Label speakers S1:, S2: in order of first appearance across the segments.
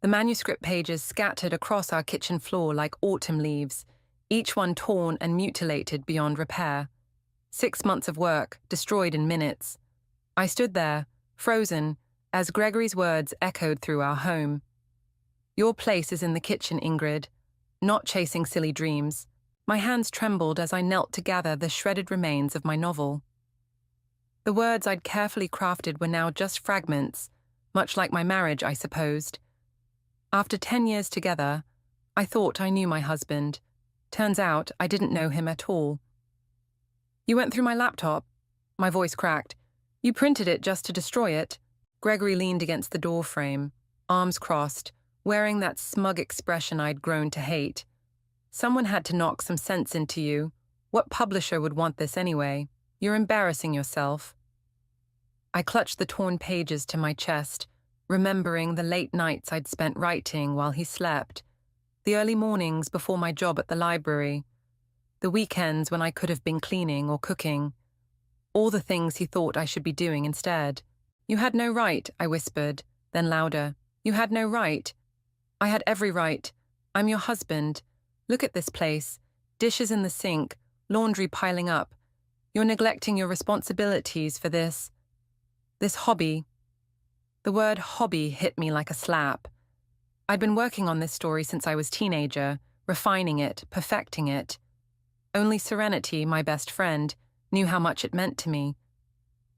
S1: The manuscript pages scattered across our kitchen floor like autumn leaves, each one torn and mutilated beyond repair. 6 months of work, destroyed in minutes. I stood there, frozen, as Gregory's words echoed through our home. Your place is in the kitchen, Ingrid, not chasing silly dreams. My hands trembled as I knelt to gather the shredded remains of my novel. The words I'd carefully crafted were now just fragments, much like my marriage, I supposed. After 10 years together, I thought I knew my husband. Turns out I didn't know him at all. You went through my laptop? My voice cracked. You printed it just to destroy it? Gregory leaned against the door frame, arms crossed, wearing that smug expression I'd grown to hate. Someone had to knock some sense into you. What publisher would want this anyway? You're embarrassing yourself. I clutched the torn pages to my chest, remembering the late nights I'd spent writing while he slept, the early mornings before my job at the library, the weekends when I could have been cleaning or cooking, all the things he thought I should be doing instead. You had no right, I whispered, then louder. You had no right. I had every right. I'm your husband. Look at this place. Dishes in the sink, laundry piling up. You're neglecting your responsibilities for this hobby. The word hobby hit me like a slap. I'd been working on this story since I was a teenager, refining it, perfecting it. Only Serenity, my best friend, knew how much it meant to me.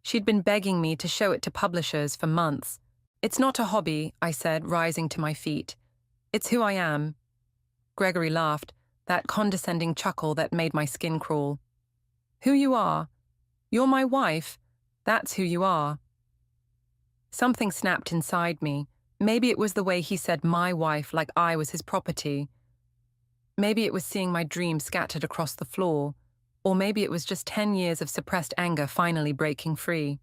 S1: She'd been begging me to show it to publishers for months. It's not a hobby, I said, rising to my feet. It's who I am. Gregory laughed, that condescending chuckle that made my skin crawl. Who you are? You're my wife. That's who you are. Something snapped inside me. Maybe it was the way he said my wife like I was his property. Maybe it was seeing my dreams scattered across the floor. Or maybe it was just 10 years of suppressed anger finally breaking free.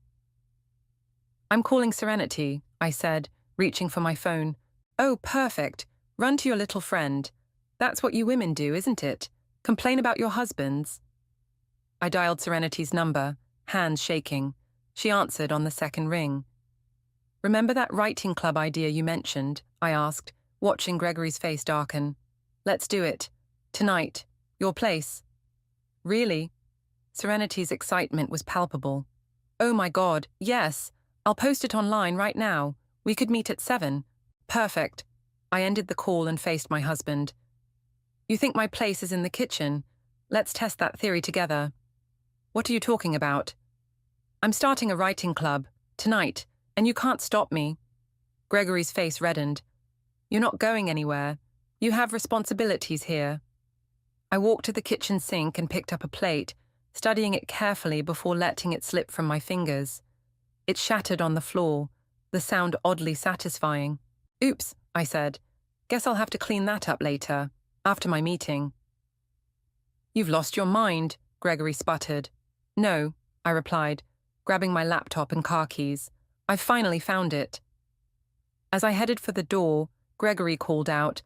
S1: I'm calling Serenity, I said, reaching for my phone. Oh, perfect. Run to your little friend. That's what you women do, isn't it? Complain about your husbands. I dialed Serenity's number, hands shaking. She answered on the second ring. Remember that writing club idea you mentioned? I asked, watching Gregory's face darken. Let's do it. Tonight. Your place. Really? Serenity's excitement was palpable. Oh my God, yes. I'll post it online right now. We could meet at 7. Perfect. I ended the call and faced my husband. You think my place is in the kitchen? Let's test that theory together. What are you talking about? I'm starting a writing club, tonight, and you can't stop me. Gregory's face reddened. You're not going anywhere. You have responsibilities here. I walked to the kitchen sink and picked up a plate, studying it carefully before letting it slip from my fingers. It shattered on the floor, the sound oddly satisfying. Oops, I said. Guess I'll have to clean that up later, after my meeting. You've lost your mind, Gregory sputtered. No, I replied, grabbing my laptop and car keys. I've finally found it. As I headed for the door, Gregory called out,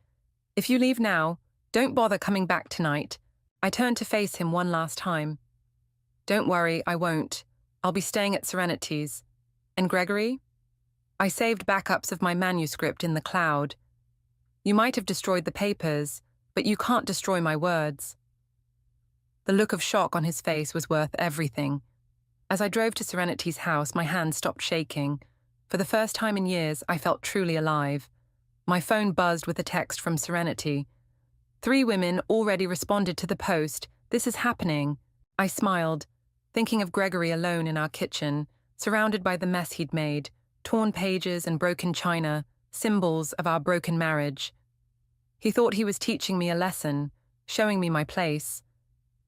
S1: If you leave now, don't bother coming back tonight. I turned to face him one last time. Don't worry, I won't. I'll be staying at Serenity's. And Gregory? I saved backups of my manuscript in the cloud. You might have destroyed the papers, but you can't destroy my words. The look of shock on his face was worth everything. As I drove to Serenity's house, my hands stopped shaking. For the first time in years, I felt truly alive. My phone buzzed with a text from Serenity. 3 women already responded to the post. This is happening. I smiled, thinking of Gregory alone in our kitchen, surrounded by the mess he'd made, torn pages and broken china, symbols of our broken marriage. He thought he was teaching me a lesson, showing me my place.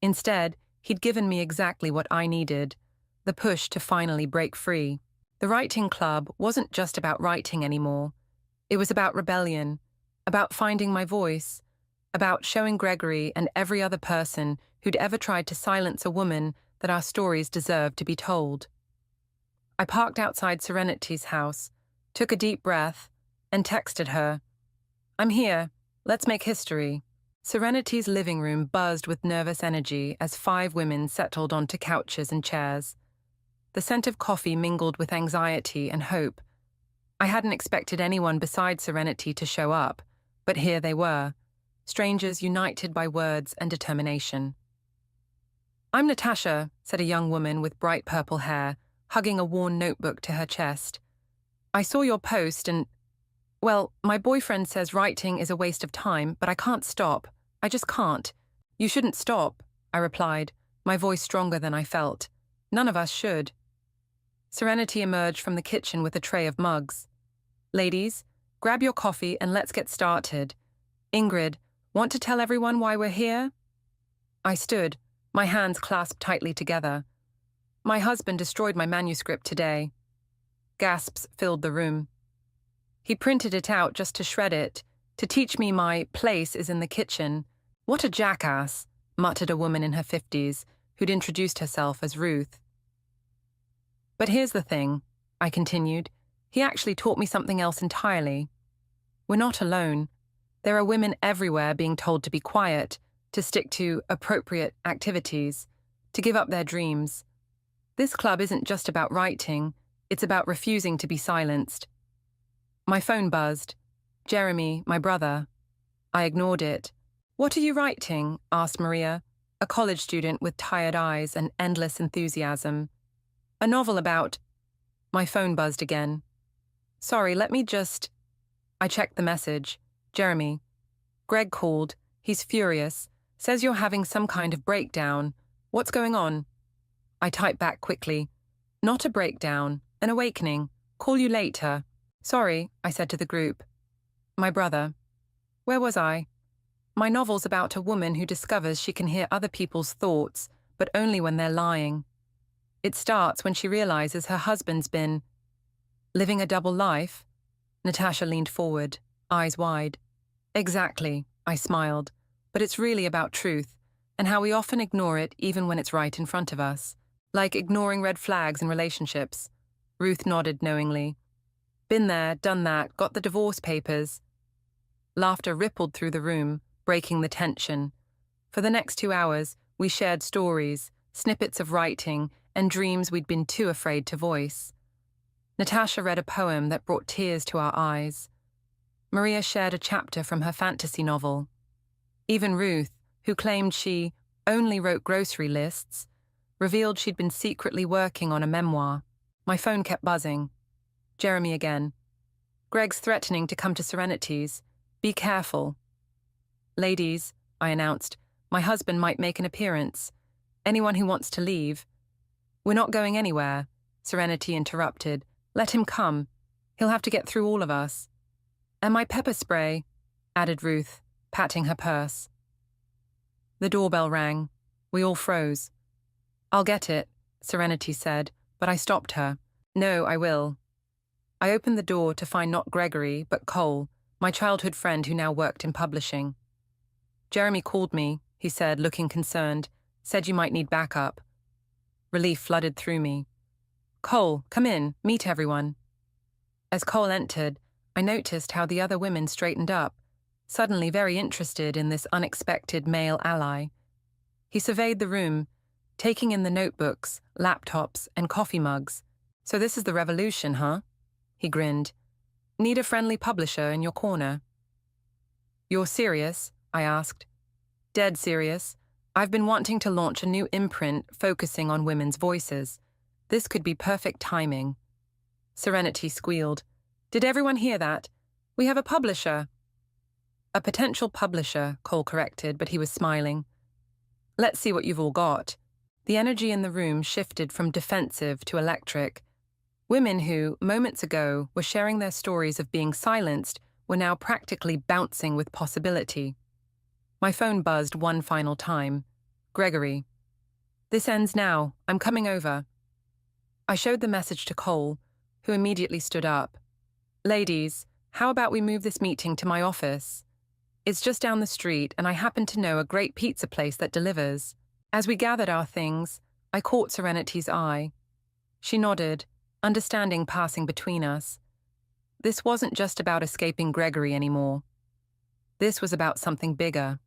S1: Instead, he'd given me exactly what I needed, the push to finally break free. The writing club wasn't just about writing anymore. It was about rebellion, about finding my voice, about showing Gregory and every other person who'd ever tried to silence a woman that our stories deserved to be told. I parked outside Serenity's house, took a deep breath, and texted her, I'm here. Let's make history. Serenity's living room buzzed with nervous energy as 5 women settled onto couches and chairs. The scent of coffee mingled with anxiety and hope. I hadn't expected anyone besides Serenity to show up, but here they were, strangers united by words and determination. "I'm Natasha," said a young woman with bright purple hair, hugging a worn notebook to her chest. "I saw your post and, well, my boyfriend says writing is a waste of time, but I can't stop. I just can't." "You shouldn't stop," I replied, my voice stronger than I felt. "None of us should." Serenity emerged from the kitchen with a tray of mugs. "Ladies, grab your coffee and let's get started. Ingrid, want to tell everyone why we're here?" I stood, my hands clasped tightly together. "My husband destroyed my manuscript today." Gasps filled the room. "He printed it out just to shred it, to teach me my place is in the kitchen. What a jackass," muttered a woman in her 50s, who'd introduced herself as Ruth. "But here's the thing," I continued. "He actually taught me something else entirely. We're not alone. There are women everywhere being told to be quiet, to stick to appropriate activities, to give up their dreams. This club isn't just about writing, it's about refusing to be silenced." My phone buzzed. Jeremy, my brother. I ignored it. "What are you writing?" asked Maria, a college student with tired eyes and endless enthusiasm. "A novel about—" My phone buzzed again. "Sorry, let me just—" I checked the message. "Jeremy. Greg called. He's furious. Says you're having some kind of breakdown. What's going on?" I typed back quickly. "Not a breakdown, an awakening. Call you later." "Sorry," I said to the group. My brother. Where was I? My novel's about a woman who discovers she can hear other people's thoughts, but only when they're lying. It starts when she realizes her husband's been living a double life. Natasha leaned forward, eyes wide. "Exactly," I smiled, "but it's really about truth, and how we often ignore it even when it's right in front of us. Like ignoring red flags in relationships." Ruth nodded knowingly. "Been there, done that, got the divorce papers." Laughter rippled through the room, breaking the tension. For the next 2 hours, we shared stories, snippets of writing, and dreams we'd been too afraid to voice. Natasha read a poem that brought tears to our eyes. Maria shared a chapter from her fantasy novel. Even Ruth, who claimed she only wrote grocery lists, revealed she'd been secretly working on a memoir. My phone kept buzzing. Jeremy again. "Greg's threatening to come to Serenity's. Be careful." "Ladies," I announced, "my husband might make an appearance. Anyone who wants to leave." "We're not going anywhere," Serenity interrupted. "Let him come. He'll have to get through all of us." "And my pepper spray," added Ruth, patting her purse. The doorbell rang. We all froze. "I'll get it," Serenity said, but I stopped her. "No, I will." I opened the door to find not Gregory, but Cole, my childhood friend who now worked in publishing. "Jeremy called me," he said, looking concerned. "Said you might need backup." Relief flooded through me. "Cole, come in, meet everyone." As Cole entered, I noticed how the other women straightened up, suddenly very interested in this unexpected male ally. He surveyed the room, taking in the notebooks, laptops, and coffee mugs. "So this is the revolution, huh?" He grinned. "Need a friendly publisher in your corner." "You're serious?" I asked. "Dead serious. I've been wanting to launch a new imprint focusing on women's voices. This could be perfect timing." Serenity squealed. "Did everyone hear that? We have a publisher." "A potential publisher," Cole corrected, but he was smiling. "Let's see what you've all got." The energy in the room shifted from defensive to electric. Women who, moments ago, were sharing their stories of being silenced were now practically bouncing with possibility. My phone buzzed one final time. Gregory. "This ends now. I'm coming over." I showed the message to Cole, who immediately stood up. "Ladies, how about we move this meeting to my office? It's just down the street, and I happen to know a great pizza place that delivers." As we gathered our things, I caught Serenity's eye. She nodded, understanding passing between us. This wasn't just about escaping Gregory anymore. This was about something bigger.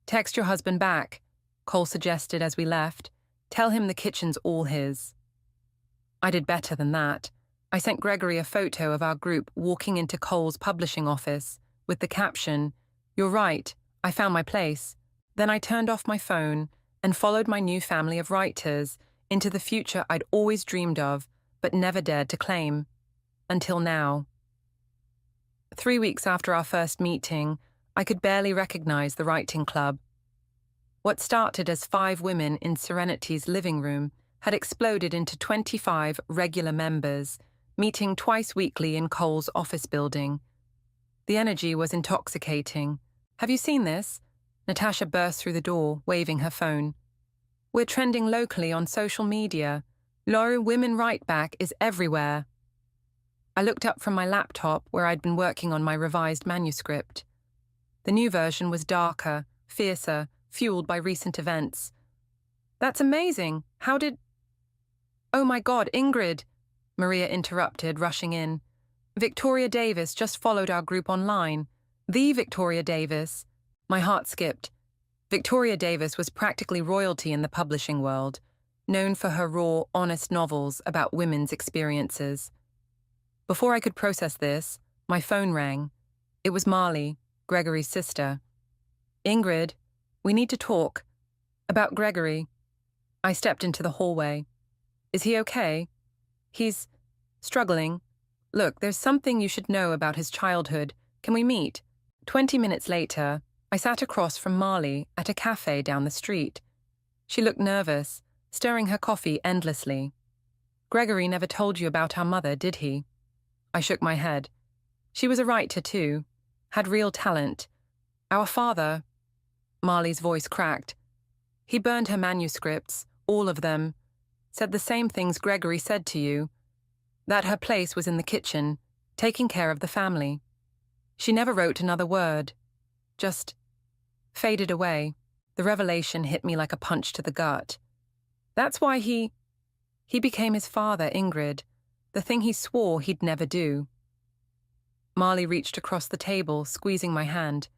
S1: "Text your husband back," Cole suggested as we left. "Tell him the kitchen's all his." I did better than that. I sent Gregory a photo of our group walking into Cole's publishing office with the caption, "You're right, I found my place." Then I turned off my phone and followed my new family of writers into the future I'd always dreamed of but never dared to claim. Until now. 3 weeks after our first meeting, I could barely recognize the writing club. What started as 5 women in Serenity's living room had exploded into 25 regular members, meeting twice weekly in Cole's office building. The energy was intoxicating. "Have you seen this?" Natasha burst through the door, waving her phone. "We're trending locally on social media. Laura Women Write Back is everywhere." I looked up from my laptop where I'd been working on my revised manuscript. The new version was darker, fiercer, fueled by recent events. "That's amazing. How did—" "Oh my God, Ingrid," Maria interrupted, rushing in. "Victoria Davis just followed our group online. The Victoria Davis." My heart skipped. Victoria Davis was practically royalty in the publishing world, known for her raw, honest novels about women's experiences. Before I could process this, my phone rang. It was Marley, Gregory's sister. "Ingrid, we need to talk. About Gregory." I stepped into the hallway. "Is he okay?" "He's struggling. Look, there's something you should know about his childhood. Can we meet?" 20 minutes later, I sat across from Marley at a cafe down the street. She looked nervous, stirring her coffee endlessly. "Gregory never told you about our mother, did he?" I shook my head. "She was a writer too, had real talent. Our father—" Marley's voice cracked. "He burned her manuscripts, all of them. Said the same things Gregory said to you. That her place was in the kitchen, taking care of the family. She never wrote another word. Just faded away." The revelation hit me like a punch to the gut. "That's why he became his father, Ingrid. The thing he swore he'd never do." Marley reached across the table, squeezing my hand.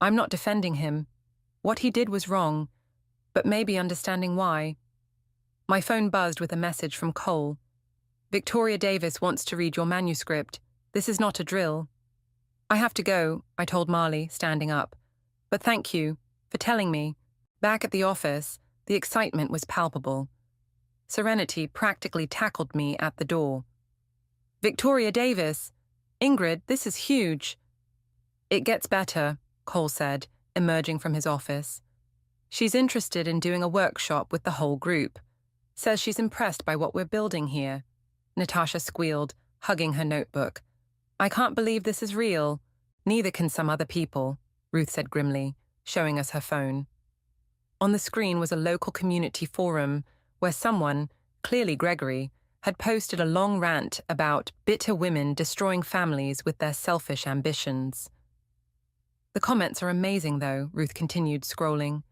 S1: "I'm not defending him. What he did was wrong, but maybe understanding why." My phone buzzed with a message from Cole. "Victoria Davis wants to read your manuscript. This is not a drill." "I have to go," I told Marley, standing up. "But thank you for telling me." Back at the office, the excitement was palpable. Serenity practically tackled me at the door. "Victoria Davis! Ingrid, this is huge." "It gets better," Cole said, emerging from his office. "She's interested in doing a workshop with the whole group. Says she's impressed by what we're building here." Natasha squealed, hugging her notebook. "I can't believe this is real." "Neither can some other people," Ruth said grimly, showing us her phone. On the screen was a local community forum where someone, clearly Gregory, had posted a long rant about bitter women destroying families with their selfish ambitions. "The comments are amazing, though," Ruth continued, scrolling.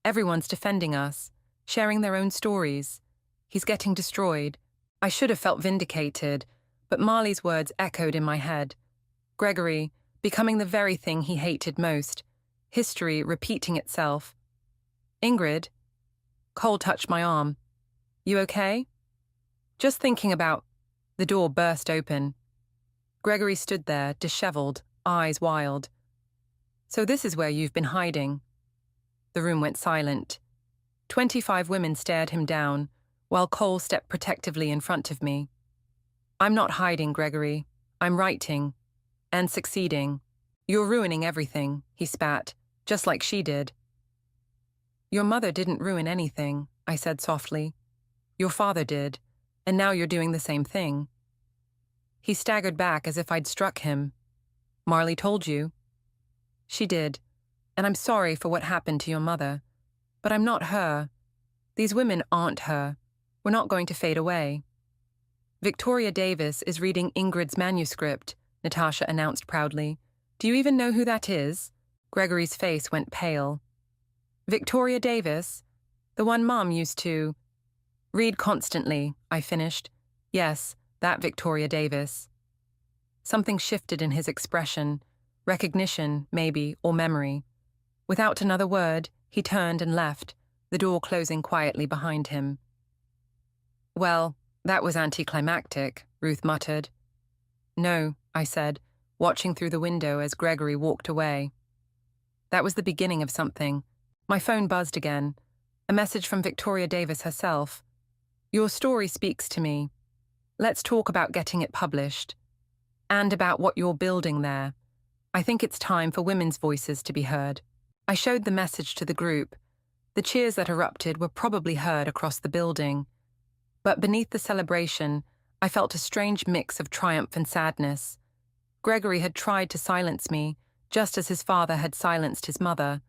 S1: "Everyone's defending us, sharing their own stories. He's getting destroyed." I should have felt vindicated, but Marley's words echoed in my head. Gregory, becoming the very thing he hated most. History repeating itself. "Ingrid?" Cole touched my arm. "You okay?" "Just thinking about—" The door burst open. Gregory stood there, disheveled, eyes wild. "So this is where you've been hiding." The room went silent. 25 women stared him down, while Cole stepped protectively in front of me. "I'm not hiding, Gregory. I'm writing. And succeeding. You're ruining everything," he spat, "just like she did." "Your mother didn't ruin anything," I said softly. "Your father did, and now you're doing the same thing." He staggered back as if I'd struck him. "Marley told you?" "She did, and I'm sorry for what happened to your mother. But I'm not her. These women aren't her. We're not going to fade away." "Victoria Davis is reading Ingrid's manuscript," Natasha announced proudly. "Do you even know who that is?" Gregory's face went pale. "Victoria Davis? The one Mom used to—" "Read constantly," I finished. "Yes, that Victoria Davis." Something shifted in his expression. Recognition, maybe, or memory. Without another word, he turned and left, the door closing quietly behind him. Well, that was anticlimactic. Ruth muttered. No, I said, watching through the window as Gregory walked away. That was the beginning of something. My phone buzzed again. A message from Victoria Davis herself. Your story speaks to me. Let's talk about getting it published. And about what you're building there. I think it's time for women's voices to be heard. I showed the message to the group. The cheers that erupted were probably heard across the building. But beneath the celebration, I felt a strange mix of triumph and sadness. Gregory had tried to silence me, just as his father had silenced his mother.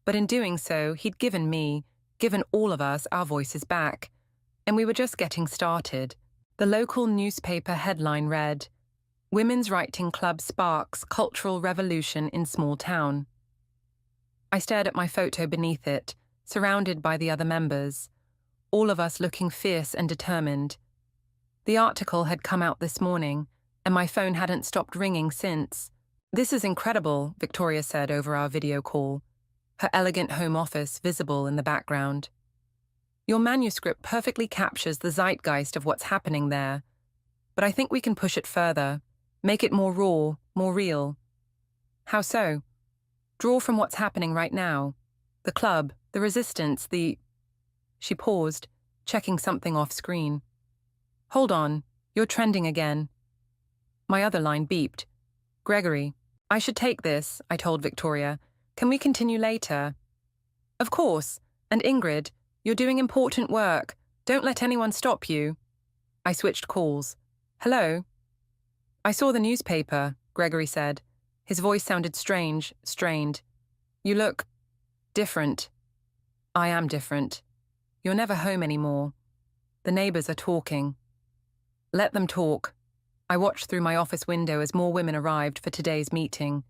S1: But in doing so, he'd given all of us our voices back. And we were just getting started. The local newspaper headline read, Women's Writing Club Sparks Cultural Revolution in Small Town. I stared at my photo beneath it, surrounded by the other members, all of us looking fierce and determined. The article had come out this morning, and my phone hadn't stopped ringing since. This is incredible, Victoria said over our video call, her elegant home office visible in the background. Your manuscript perfectly captures the zeitgeist of what's happening there, but I think we can push it further, make it more raw, more real. How so? Draw from what's happening right now. The club, the resistance, She paused, checking something off screen. Hold on, you're trending again. My other line beeped. Gregory, I should take this, I told Victoria. Can we continue later? Of course, and Ingrid, you're doing important work. Don't let anyone stop you. I switched calls. Hello? I saw the newspaper, Gregory said. His voice sounded strange, strained. You look different. I am different. You're never home anymore. The neighbors are talking. Let them talk. I watched through my office window as more women arrived for today's meeting.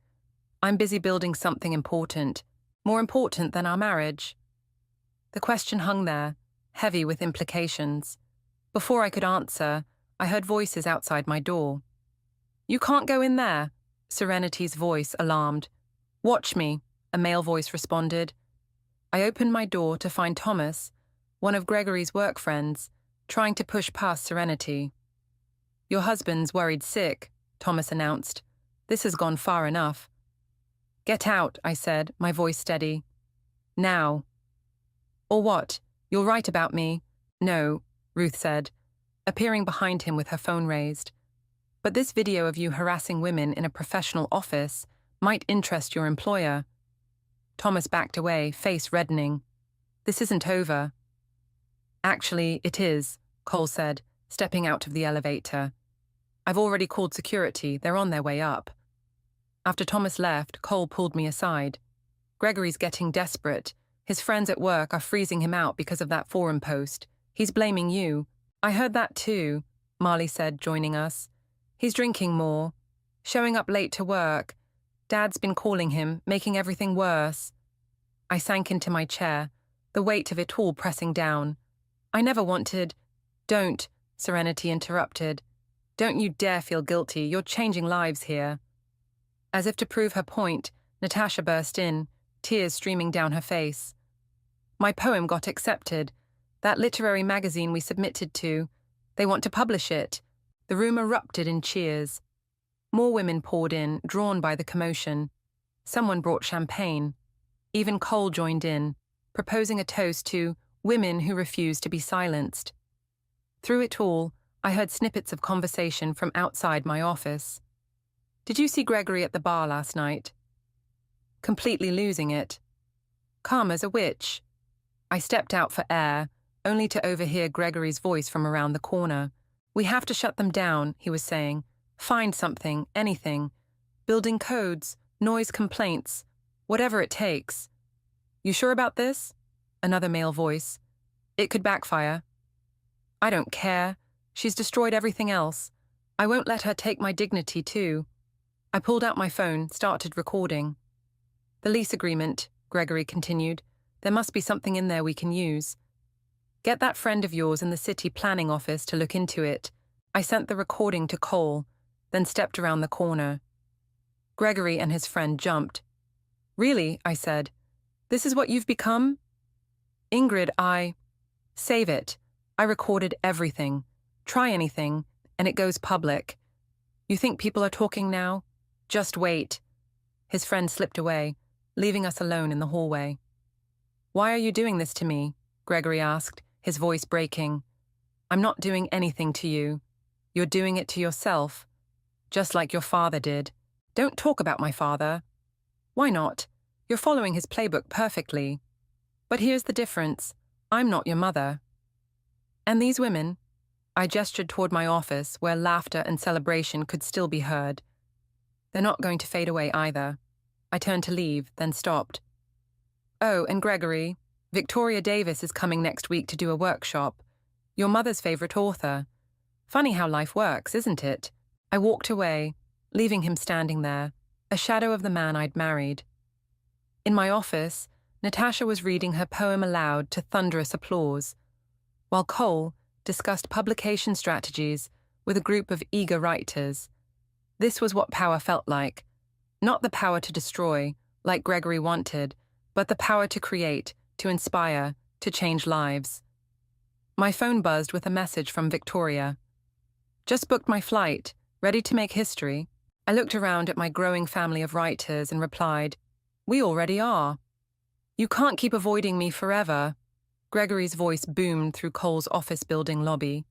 S1: I'm busy building something important, more important than our marriage. The question hung there, heavy with implications. Before I could answer, I heard voices outside my door. You can't go in there, Serenity's voice alarmed. Watch me, a male voice responded. I opened my door to find Thomas, one of Gregory's work friends, trying to push past Serenity. Your husband's worried sick, Thomas announced. This has gone far enough. Get out, I said, my voice steady. Now. Or what? You're right about me. No, Ruth said, appearing behind him with her phone raised. But this video of you harassing women in a professional office might interest your employer. Thomas backed away, face reddening. This isn't over. Actually, it is, Cole said, stepping out of the elevator. I've already called security. They're on their way up. After Thomas left, Cole pulled me aside. Gregory's getting desperate. His friends at work are freezing him out because of that forum post. He's blaming you. I heard that too, Marley said, joining us. He's drinking more, showing up late to work. Dad's been calling him, making everything worse. I sank into my chair, the weight of it all pressing down. I never wanted... Don't, Serenity interrupted. Don't you dare feel guilty. You're changing lives here. As if to prove her point, Natasha burst in, tears streaming down her face. My poem got accepted. That literary magazine we submitted to. They want to publish it. The room erupted in cheers. More women poured in, drawn by the commotion. Someone brought champagne. Even Cole joined in, proposing a toast to women who refuse to be silenced. Through it all, I heard snippets of conversation from outside my office. Did you see Gregory at the bar last night? Completely losing it. Calm as a witch. I stepped out for air, only to overhear Gregory's voice from around the corner. We have to shut them down, he was saying. Find something, anything. Building codes, noise complaints, whatever it takes. You sure about this? Another male voice. It could backfire. I don't care. She's destroyed everything else. I won't let her take my dignity too. I pulled out my phone, started recording. The lease agreement, Gregory continued. There must be something in there we can use. Get that friend of yours in the city planning office to look into it. I sent the recording to Cole, then stepped around the corner. Gregory and his friend jumped. Really, I said. This is what you've become? Ingrid, Save it. I recorded everything. Try anything. and it goes public. You think people are talking now? Just wait. His friend slipped away, leaving us alone in the hallway. Why are you doing this to me? Gregory asked, his voice breaking. I'm not doing anything to you. You're doing it to yourself, just like your father did. Don't talk about my father. Why not? You're following his playbook perfectly. But here's the difference. I'm not your mother. And these women? I gestured toward my office, where laughter and celebration could still be heard. They're not going to fade away either. I turned to leave, then stopped. Oh, and Gregory, Victoria Davis is coming next week to do a workshop. Your mother's favorite author. Funny how life works, isn't it? I walked away, leaving him standing there, a shadow of the man I'd married. In my office, Natasha was reading her poem aloud to thunderous applause, while Cole discussed publication strategies with a group of eager writers. This was what power felt like. Not the power to destroy, like Gregory wanted, but the power to create, to inspire, to change lives. My phone buzzed with a message from Victoria. Just booked my flight, ready to make history. I looked around at my growing family of writers and replied, We already are. You can't keep avoiding me forever. Gregory's voice boomed through Cole's office building lobby.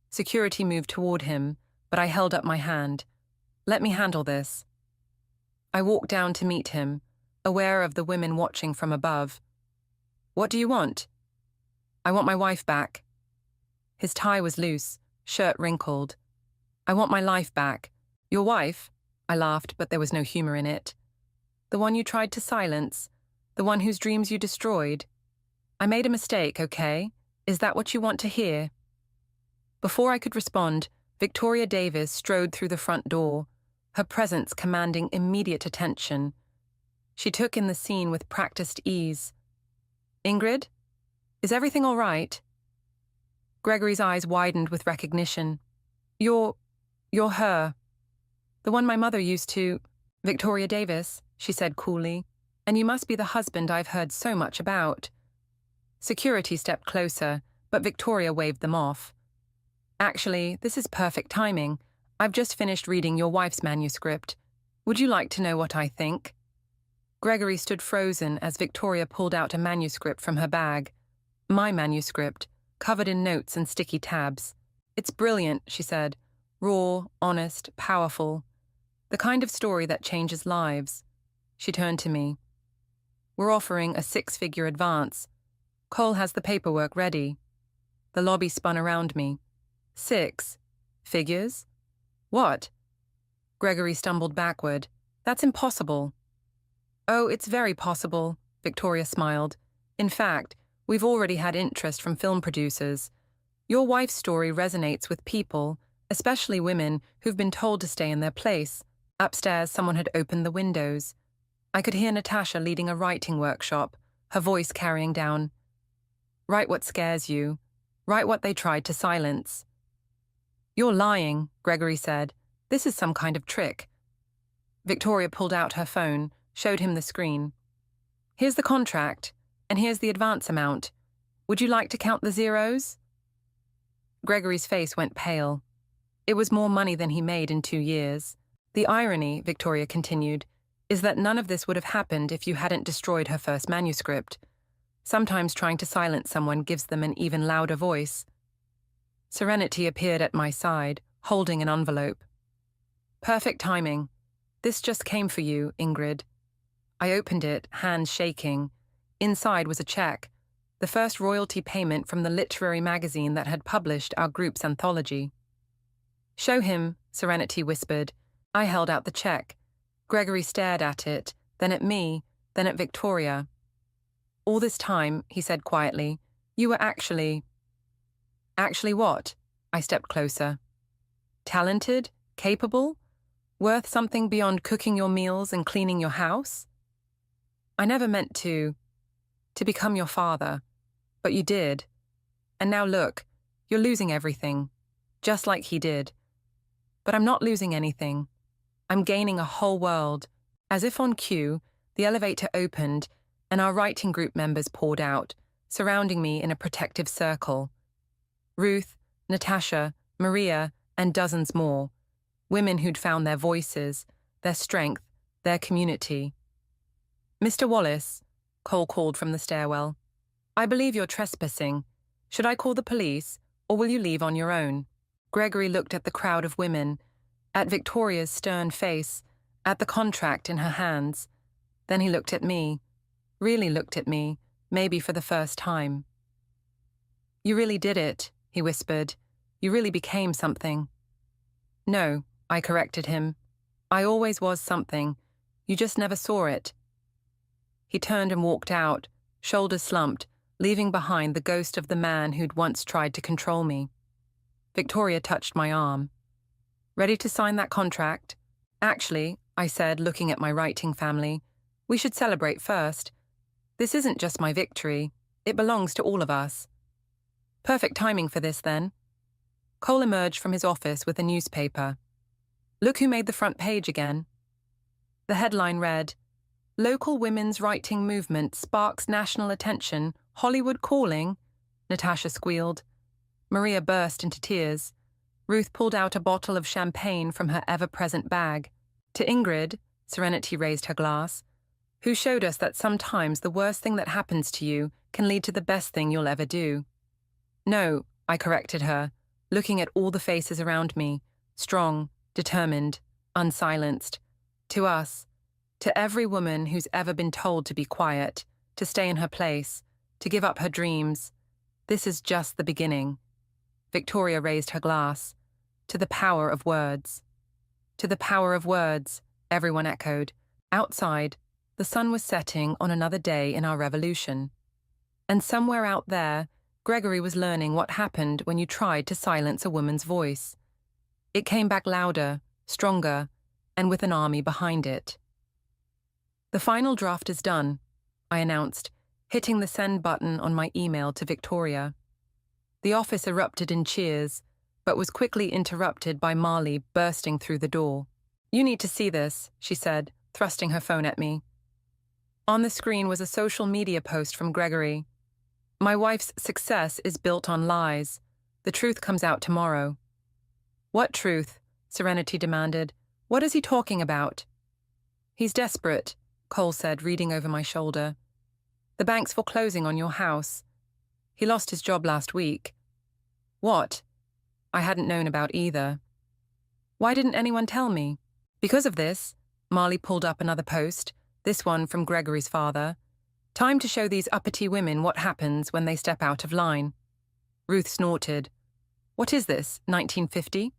S1: Security moved toward him, but I held up my hand. Let me handle this. I walked down to meet him, aware of the women watching from above. What do you want? I want my wife back. His tie was loose, shirt wrinkled. I want my life back. Your wife? I laughed, but there was no humor in it. The one you tried to silence, the one whose dreams you destroyed. I made a mistake, okay? Is that what you want to hear? Before I could respond, Victoria Davis strode through the front door, her presence commanding immediate attention. She took in the scene with practiced ease. Ingrid? Is everything all right? Gregory's eyes widened with recognition. You're her. The one my mother used to... Victoria Davis, she said coolly. And you must be the husband I've heard so much about. Security stepped closer, but Victoria waved them off. Actually, this is perfect timing. I've just finished reading your wife's manuscript. Would you like to know what I think? Gregory stood frozen as Victoria pulled out a manuscript from her bag. My manuscript, covered in notes and sticky tabs. It's brilliant, she said. Raw, honest, powerful. The kind of story that changes lives. She turned to me. We're offering a 6-figure advance. Cole has the paperwork ready. The lobby spun around me. 6 figures? What? Gregory stumbled backward. That's impossible. Oh, it's very possible, Victoria smiled. In fact, we've already had interest from film producers. Your wife's story resonates with people, especially women who've been told to stay in their place. Upstairs, someone had opened the windows. I could hear Natasha leading a writing workshop, her voice carrying down. Write what scares you. Write what they tried to silence. You're lying, Gregory said. This is some kind of trick. Victoria pulled out her phone, showed him the screen. Here's the contract, and here's the advance amount. Would you like to count the zeros? Gregory's face went pale. It was more money than he made in 2 years. The irony, Victoria continued, is that none of this would have happened if you hadn't destroyed her first manuscript. Sometimes trying to silence someone gives them an even louder voice. Serenity appeared at my side, holding an envelope. Perfect timing. This just came for you, Ingrid. I opened it, hands shaking. Inside was a check, the first royalty payment from the literary magazine that had published our group's anthology. Show him, Serenity whispered. I held out the check. Gregory stared at it, then at me, then at Victoria. All this time, he said quietly, you were actually... Actually what? I stepped closer. Talented? Capable? Worth something beyond cooking your meals and cleaning your house? I never meant to become your father, but you did. And now look, you're losing everything, just like he did. But I'm not losing anything. I'm gaining a whole world. As if on cue, the elevator opened and our writing group members poured out, surrounding me in a protective circle. Ruth, Natasha, Maria, and dozens more. Women who'd found their voices, their strength, their community. "Mr. Wallace," Cole called from the stairwell. "I believe you're trespassing. Should I call the police, or will you leave on your own?" Gregory looked at the crowd of women, at Victoria's stern face, at the contract in her hands. Then he looked at me, really looked at me, maybe for the first time. "You really did it," he whispered. "You really became something." "No," I corrected him. "I always was something. You just never saw it." He turned and walked out, shoulders slumped, leaving behind the ghost of the man who'd once tried to control me. Victoria touched my arm. "Ready to sign that contract?" "Actually," I said, looking at my writing family, "we should celebrate first. This isn't just my victory. It belongs to all of us." "Perfect timing for this, then." Cole emerged from his office with a newspaper. "Look who made the front page again." The headline read, "Local Women's Writing Movement Sparks National Attention, Hollywood Calling," Natasha squealed. Maria burst into tears. Ruth pulled out a bottle of champagne from her ever-present bag. To Ingrid, Serenity raised her glass, "who showed us that sometimes the worst thing that happens to you can lead to the best thing you'll ever do." "No," I corrected her, looking at all the faces around me, strong, determined, unsilenced. "To us, to every woman who's ever been told to be quiet, to stay in her place, to give up her dreams. This is just the beginning." Victoria raised her glass. "To the power of words." "To the power of words," everyone echoed. Outside, the sun was setting on another day in our revolution. And somewhere out there, Gregory was learning what happened when you tried to silence a woman's voice. It came back louder, stronger, and with an army behind it. "The final draft is done," I announced, hitting the send button on my email to Victoria. The office erupted in cheers, but was quickly interrupted by Marley bursting through the door. "You need to see this," she said, thrusting her phone at me. On the screen was a social media post from Gregory. "My wife's success is built on lies. The truth comes out tomorrow." "What truth?" Serenity demanded. "What is he talking about?" "He's desperate," Cole said, reading over my shoulder. "The bank's foreclosing on your house. He lost his job last week." "What?" I hadn't known about either. "Why didn't anyone tell me?" "Because of this," Marley pulled up another post, this one from Gregory's father. "Time to show these uppity women what happens when they step out of line." Ruth snorted. "What is this, 1950?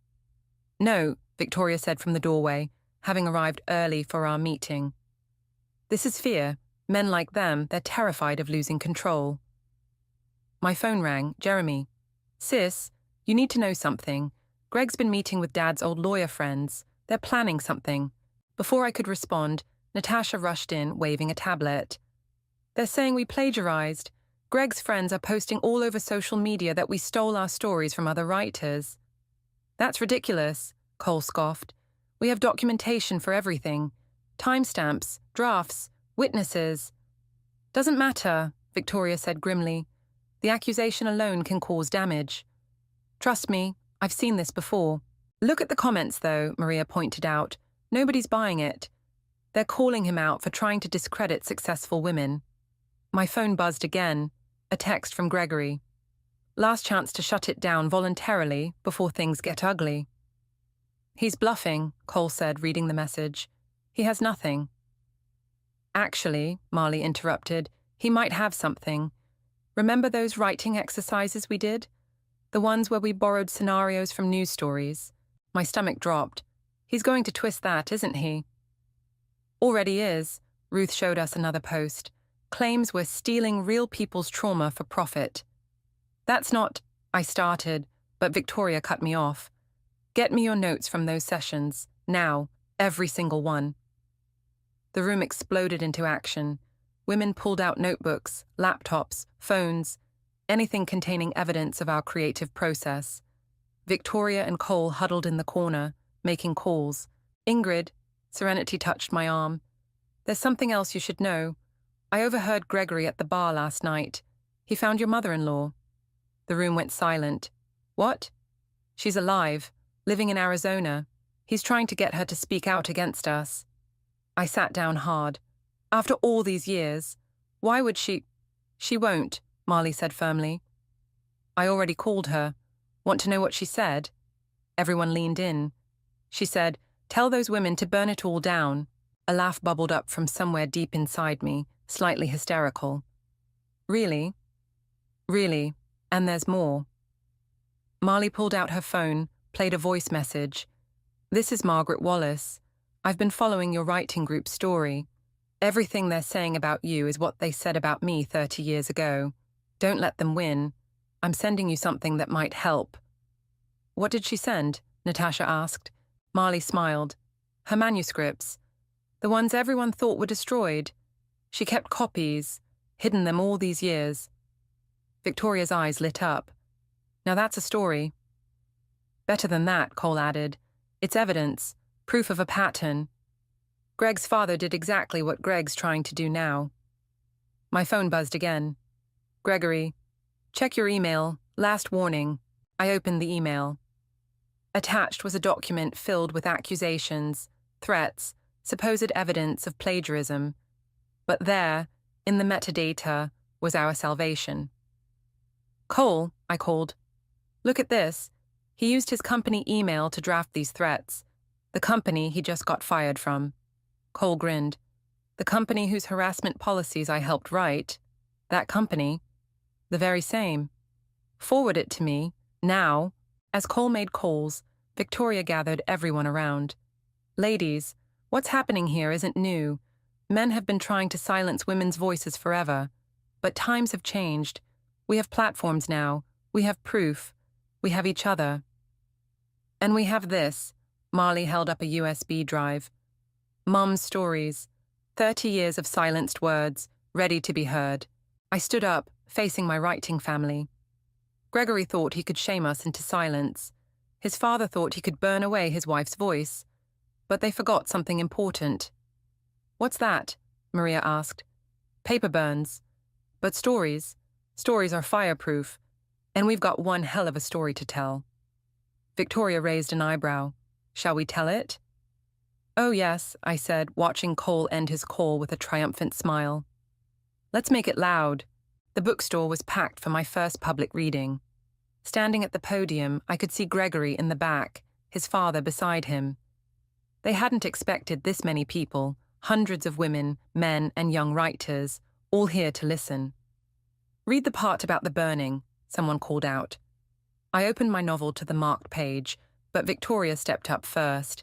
S1: "No," Victoria said from the doorway, having arrived early for our meeting. "This is fear. Men like them, they're terrified of losing control." My phone rang. "Jeremy." "Sis, you need to know something. Greg's been meeting with Dad's old lawyer friends. They're planning something." Before I could respond, Natasha rushed in, waving a tablet. "They're saying we plagiarized. Greg's friends are posting all over social media that we stole our stories from other writers." "That's ridiculous," Cole scoffed. "We have documentation for everything. Timestamps, drafts, witnesses." "Doesn't matter," Victoria said grimly. "The accusation alone can cause damage." "Trust me, I've seen this before." "Look at the comments, though," Maria pointed out. "Nobody's buying it. They're calling him out for trying to discredit successful women." My phone buzzed again, a text from Gregory. "Last chance to shut it down voluntarily before things get ugly." "He's bluffing," Cole said, reading the message. "He has nothing." "Actually," Marley interrupted, "he might have something. Remember those writing exercises we did? The ones where we borrowed scenarios from news stories?" My stomach dropped. "He's going to twist that, isn't he?" "Already is," Ruth showed us another post. "Claims we're stealing real people's trauma for profit." "That's not," I started, but Victoria cut me off. "Get me your notes from those sessions, now, every single one." The room exploded into action. Women pulled out notebooks, laptops, phones, anything containing evidence of our creative process. Victoria and Cole huddled in the corner, making calls. "Ingrid," Serenity touched my arm. "There's something else you should know. I overheard Gregory at the bar last night. He found your mother-in-law." The room went silent. "What?" "She's alive. living in Arizona. He's trying to get her to speak out against us. I sat down hard. After all these years, why would she? She won't, Marley said firmly. I already called her. Want to know what she said? Everyone leaned in. She said, "Tell those women to burn it all down." A laugh bubbled up from somewhere deep inside me, slightly hysterical. Really? Really. And there's more. Marley pulled out her phone, played a voice message. "This is Margaret Wallace. I've been following your writing group story. Everything they're saying about you is what they said about me 30 years ago. Don't let them win. I'm sending you something that might help." "What did she send?" Natasha asked. Marley smiled. "Her manuscripts. The ones everyone thought were destroyed. She kept copies, hidden them all these years." Victoria's eyes lit up. "Now that's a story." "Better than that," Cole added. "It's evidence, proof of a pattern. Greg's father did exactly what Greg's trying to do now." My phone buzzed again. "Gregory, check your email. Last warning." I opened the email. Attached was a document filled with accusations, threats, supposed evidence of plagiarism. But there, in the metadata, was our salvation. "Cole," I called. "Look at this. He used his company email to draft these threats. The company he just got fired from." Cole grinned. "The company whose harassment policies I helped write? That company? The very same. Forward it to me, now." As Cole made calls, Victoria gathered everyone around. "Ladies, what's happening here isn't new. Men have been trying to silence women's voices forever. But times have changed. We have platforms now. We have proof. We have each other. And we have this." Marley held up a USB drive. "Mum's stories. 30 years of silenced words, ready to be heard." I stood up, facing my writing family. Gregory thought he could shame us into silence. His father thought he could burn away his wife's voice. But they forgot something important. "What's that?" Maria asked. "Paper burns. But stories are fireproof. And we've got one hell of a story to tell." Victoria raised an eyebrow. "Shall we tell it?" "Oh yes," I said, watching Cole end his call with a triumphant smile. "Let's make it loud." The bookstore was packed for my first public reading. Standing at the podium, I could see Gregory in the back, his father beside him. They hadn't expected this many people, hundreds of women, men, and young writers, all here to listen. "Read the part about the burning," someone called out. I opened my novel to the marked page, but Victoria stepped up first.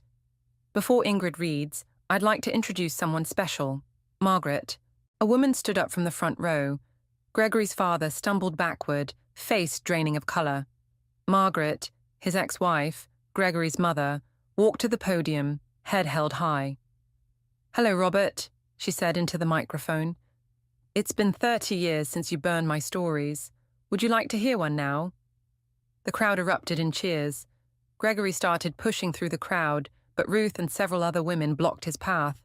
S1: "Before Ingrid reads, I'd like to introduce someone special. Margaret." A woman stood up from the front row. Gregory's father stumbled backward, face draining of color. Margaret, his ex-wife, Gregory's mother, walked to the podium, head held high. "Hello, Robert," she said into the microphone. "It's been 30 years since you burned my stories. Would you like to hear one now?" The crowd erupted in cheers. Gregory started pushing through the crowd, but Ruth and several other women blocked his path.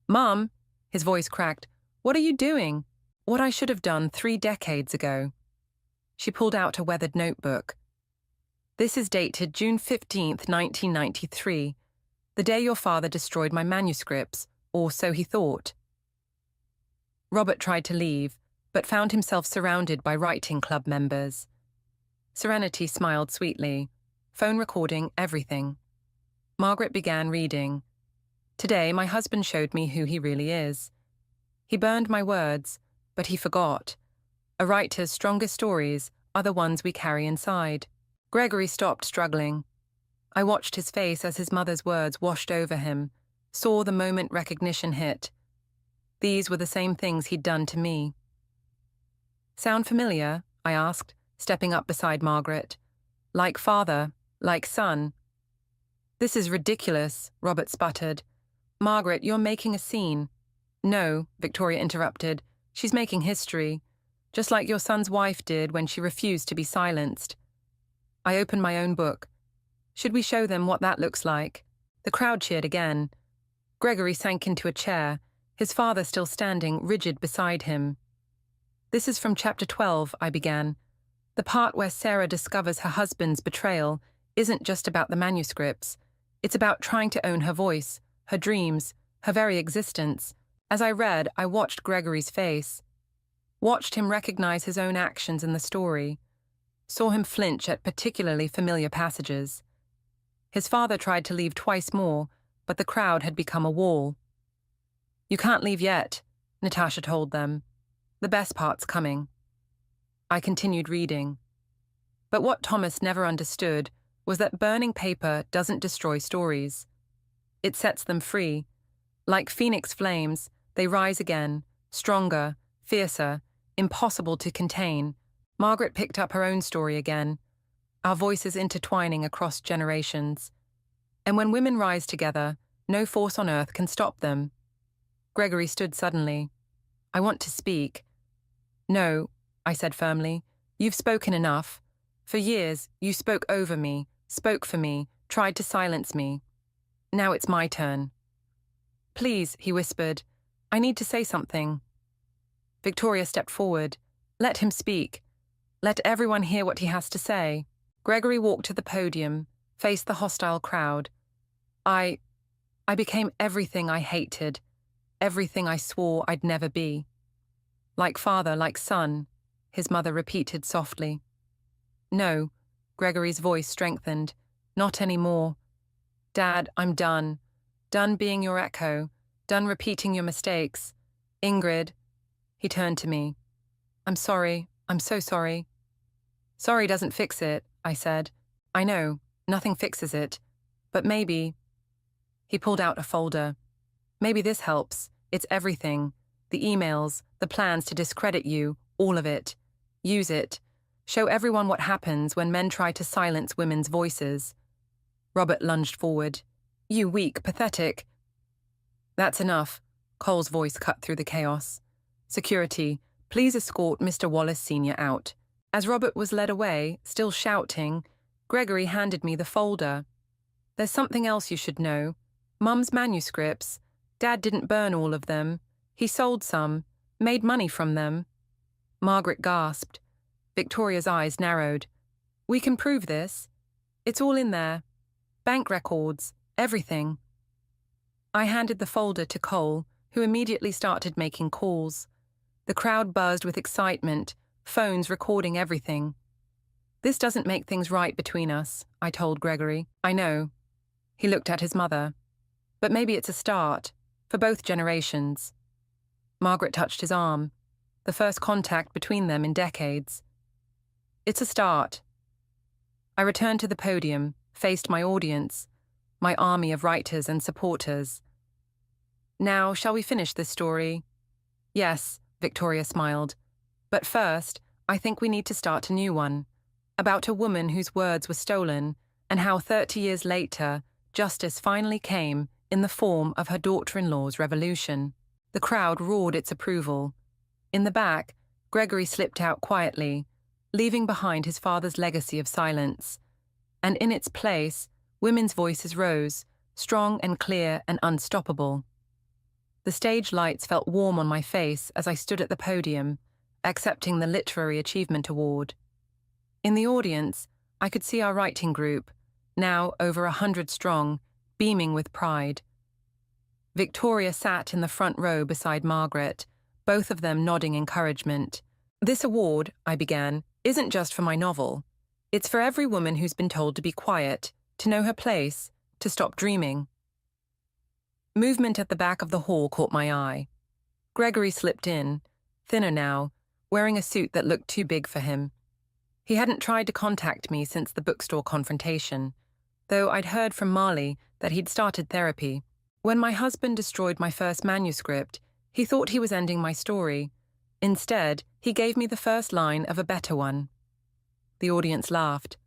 S1: "Mom," his voice cracked, "what are you doing?" "What I should have done 3 decades ago." She pulled out a weathered notebook. "This is dated June 15th, 1993, the day your father destroyed my manuscripts, or so he thought." Robert tried to leave, but found himself surrounded by writing club members. Serenity smiled sweetly. Phone recording everything. Margaret began reading. "Today my husband showed me who he really is. He burned my words, but he forgot. A writer's strongest stories are the ones we carry inside." Gregory stopped struggling. I watched his face as his mother's words washed over him, saw the moment recognition hit. These were the same things he'd done to me. "Sound familiar?" I asked, stepping up beside Margaret. "Like father, like son." "This is ridiculous," Robert sputtered. "Margaret, you're making a scene." "No," Victoria interrupted. "She's making history, just like your son's wife did when she refused to be silenced." I opened my own book. "Should we show them what that looks like?" The crowd cheered again. Gregory sank into a chair, his father still standing rigid beside him. "This is from chapter 12, I began. The part where Sarah discovers her husband's betrayal. isn't just about the manuscripts. It's about trying to own her voice, her dreams, her very existence. As I read, I watched Gregory's face, watched him recognize his own actions in the story, saw him flinch at particularly familiar passages. His father tried to leave twice more, but the crowd had become a wall. "You can't leave yet," Natasha told them. "The best part's coming." I continued reading. But what Thomas never understood was that burning paper doesn't destroy stories. It sets them free. Like phoenix flames, they rise again, stronger, fiercer, impossible to contain. Margaret picked up her own story again, our voices intertwining across generations. And when women rise together, no force on earth can stop them. Gregory stood suddenly. "I want to speak." "No," I said firmly. "You've spoken enough. For years, you spoke over me, spoke for me, tried to silence me. Now it's my turn." "Please," he whispered. "I need to say something." Victoria stepped forward. "Let him speak. Let everyone hear what he has to say." Gregory walked to the podium, faced the hostile crowd. I became everything I hated, everything I swore I'd never be. "Like father, like son," his mother repeated softly. "No," Gregory's voice strengthened. "Not anymore. Dad, I'm done. Done being your echo. Done repeating your mistakes. Ingrid," he turned to me. "I'm sorry. I'm so sorry." "Sorry doesn't fix it," I said. "I know, nothing fixes it. But maybe—" He pulled out a folder. "Maybe this helps. It's everything. The emails, the plans to discredit you, all of it. Use it. Show everyone what happens when men try to silence women's voices." Robert lunged forward. "You weak, pathetic—" "That's enough," Cole's voice cut through the chaos. "Security, please escort Mr. Wallace Sr. out." As Robert was led away, still shouting, Gregory handed me the folder. "There's something else you should know. Mum's manuscripts. Dad didn't burn all of them. He sold some, made money from them." Margaret gasped. Victoria's eyes narrowed. "We can prove this. It's all in there. Bank records, everything." I handed the folder to Cole, who immediately started making calls. The crowd buzzed with excitement, phones recording everything. "This doesn't make things right between us," I told Gregory. "I know." He looked at his mother. "But maybe it's a start, for both generations." Margaret touched his arm, the first contact between them in decades. "It's a start." I returned to the podium, faced my audience, my army of writers and supporters. "Now, shall we finish this story?" "Yes," Victoria smiled. "But first, I think we need to start a new one, about a woman whose words were stolen, and how 30 years later, justice finally came in the form of her daughter-in-law's revolution." The crowd roared its approval. In the back, Gregory slipped out quietly, leaving behind his father's legacy of silence. And in its place, women's voices rose, strong and clear and unstoppable. The stage lights felt warm on my face as I stood at the podium, accepting the Literary Achievement Award. In the audience, I could see our writing group, now over 100 strong, beaming with pride. Victoria sat in the front row beside Margaret, both of them nodding encouragement. "This award," I began, "isn't just for my novel. It's for every woman who's been told to be quiet, to know her place, to stop dreaming." Movement at the back of the hall caught my eye. Gregory slipped in, thinner now, wearing a suit that looked too big for him. He hadn't tried to contact me since the bookstore confrontation, though I'd heard from Marley that he'd started therapy. When my husband destroyed my first manuscript, he thought he was ending my story. Instead, he gave me the first line of a better one. The audience laughed.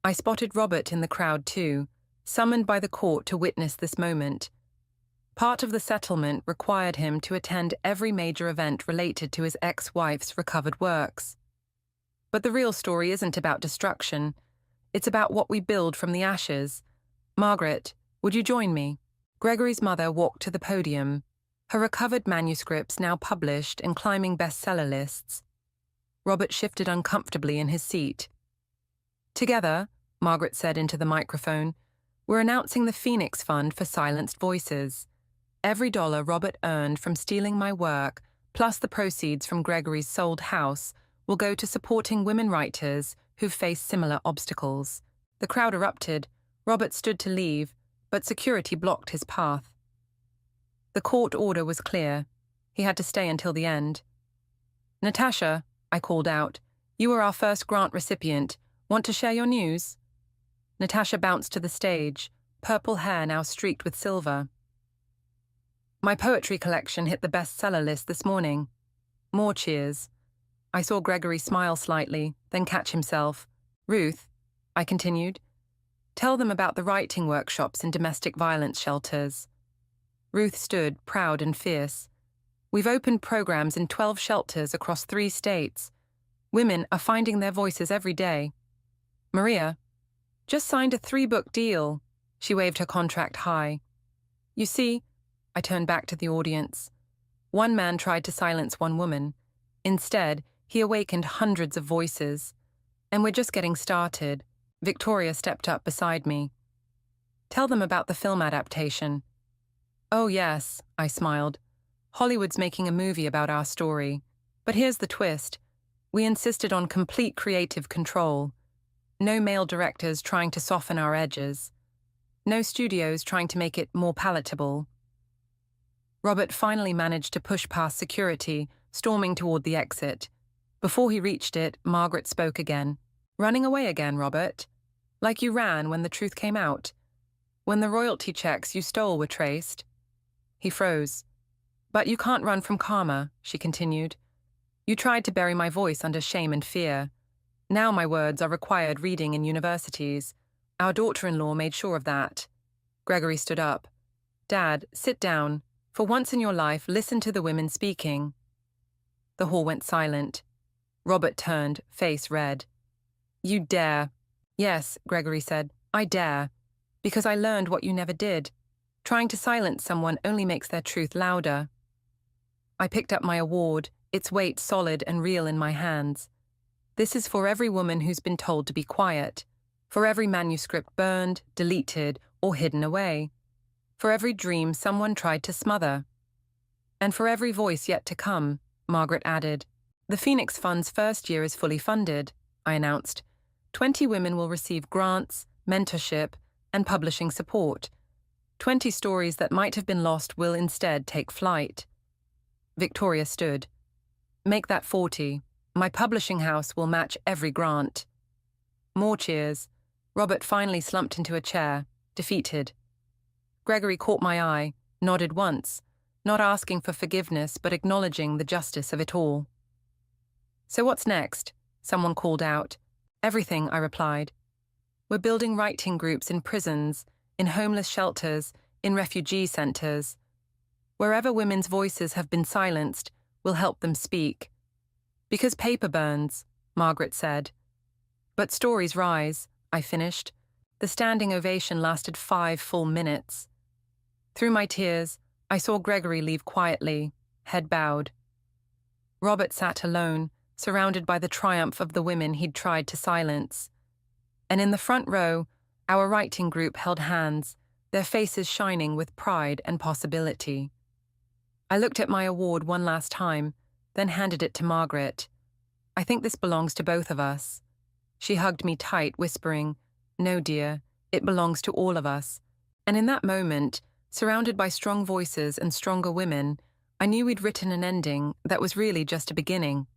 S1: I spotted Robert in the crowd too, summoned by the court to witness this moment. Part of the settlement required him to attend every major event related to his ex-wife's recovered works. But the real story isn't about destruction. It's about what we build from the ashes. Margaret, would you join me? Gregory's mother walked to the podium, her recovered manuscripts now published and climbing bestseller lists. Robert shifted uncomfortably in his seat. Together, Margaret said into the microphone. "We're announcing the Phoenix Fund for Silenced Voices. Every dollar Robert earned from stealing my work, plus the proceeds from Gregory's sold house, will go to supporting women writers who've faced similar obstacles." The crowd erupted. Robert stood to leave, but security blocked his path. The court order was clear. He had to stay until the end. "Natasha," I called out, "you were our first grant recipient. Want to share your news?" Natasha bounced to the stage, purple hair now streaked with silver. "My poetry collection hit the bestseller list this morning." More cheers. I saw Gregory smile slightly, then catch himself. "Ruth," I continued, "tell them about the writing workshops in domestic violence shelters." Ruth stood, proud and fierce. "We've opened programs in 12 shelters across 3 states. Women are finding their voices every day. Maria just signed a 3-book deal." She waved her contract high. "You see," I turned back to the audience. "One man tried to silence one woman. Instead, he awakened hundreds of voices. And we're just getting started." Victoria stepped up beside me. "Tell them about the film adaptation." "Oh yes," I smiled. "Hollywood's making a movie about our story. But here's the twist. We insisted on complete creative control. No male directors trying to soften our edges. No studios trying to make it more palatable." Robert finally managed to push past security, storming toward the exit. Before he reached it, Margaret spoke again. "Running away again, Robert? Like you ran when the truth came out? When the royalty checks you stole were traced?" He froze. "But you can't run from karma," she continued. "You tried to bury my voice under shame and fear. Now my words are required reading in universities. Our daughter-in-law made sure of that." Gregory stood up. "Dad, sit down. For once in your life, listen to the women speaking." The hall went silent. Robert turned, face red. "You dare." "Yes," Gregory said, "I dare. Because I learned what you never did. Trying to silence someone only makes their truth louder." I picked up my award, its weight solid and real in my hands. This is for every woman who's been told to be quiet, for every manuscript burned, deleted, or hidden away, for every dream someone tried to smother. "And for every voice yet to come," Margaret added. "The Phoenix Fund's first year is fully funded," I announced. 20 women will receive grants, mentorship, and publishing support. 20 stories that might have been lost will instead take flight. Victoria stood. "Make that 40. My publishing house will match every grant." More cheers. Robert finally slumped into a chair, defeated. Gregory caught my eye, nodded once, not asking for forgiveness but acknowledging the justice of it all. "So what's next?" someone called out. "Everything," I replied. "We're building writing groups in prisons, in homeless shelters, in refugee centers. Wherever women's voices have been silenced, we'll help them speak. Because paper burns," Margaret said. "But stories rise," I finished. The standing ovation lasted 5 full minutes. Through my tears, I saw Gregory leave quietly, head bowed. Robert sat alone, surrounded by the triumph of the women he'd tried to silence. And in the front row, our writing group held hands, their faces shining with pride and possibility. I looked at my award one last time, then handed it to Margaret. "I think this belongs to both of us." She hugged me tight, whispering, "No, dear, it belongs to all of us." And in that moment, surrounded by strong voices and stronger women, I knew we'd written an ending that was really just a beginning.